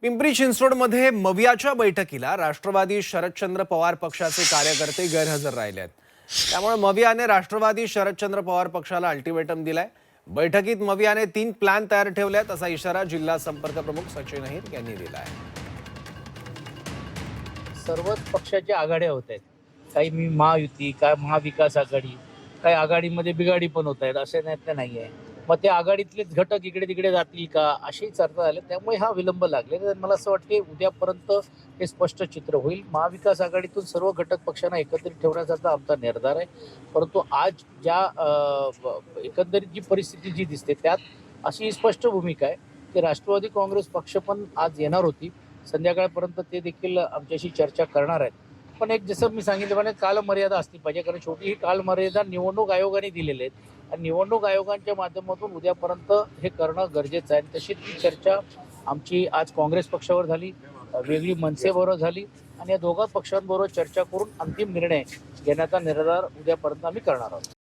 पिंपरी चिंचवडमध्ये मवियाच्या बैठकीला राष्ट्रवादी शरदचंद्र पवार पक्षाचे कार्यकर्ते गैरहजर राहिले आहेत. त्यामुळे मवियाने राष्ट्रवादी शरदचंद्र पवार पक्षाला अल्टिमेटम दिलाय. बैठकीत मवियाने 3 प्लॅन तयार ठेवले आहेत असा इशारा जिल्हा संपर्क प्रमुख सचिन अहिर यांनी दिला आहे. सर्वच पक्षाच्या आघाड्या होत आहेत. काही महायुती, काय महाविकास आघाडी, काही आघाडीमध्ये बिघाडी पण होत आहेत, असे नाही आहे. मग ते आघाडीतलेच घटक इकडे तिकडे जातील का, अशी चर्चा झाली. त्यामुळे हा विलंब लागले. तर मला असं वाटते उद्यापर्यंत हे स्पष्ट चित्र होईल. महाविकास आघाडीतून सर्व घटक पक्षांना एकत्रित ठेवण्याचा आमचा निर्धार आहे. परंतु आज ज्या एकंदरीत जी परिस्थिती जी दिसते त्यात अशी स्पष्ट भूमिका आहे की राष्ट्रवादी काँग्रेस पक्ष पण आज येणार होती. संध्याकाळपर्यंत ते देखील आमच्याशी चर्चा करणार आहेत. पण एक जसं मी सांगितल्याप्रमाणे कालमर्यादा असली पाहिजे, कारण शेवटी ही कालमर्यादा निवडणूक आयोगाने दिलेले आहेत आणि निवडणूक आयोगांच्या माध्यमातून उद्यापर्यंत हे करणं गरजेचं आहे. तशी ती चर्चा आमची आज काँग्रेस पक्षावर झाली, वेगळी मनसेबरोबर झाली आणि या दोघा पक्षांबरोबर चर्चा करून अंतिम निर्णय घेण्याचा निर्धार उद्यापर्यंत आम्ही करणार आहोत.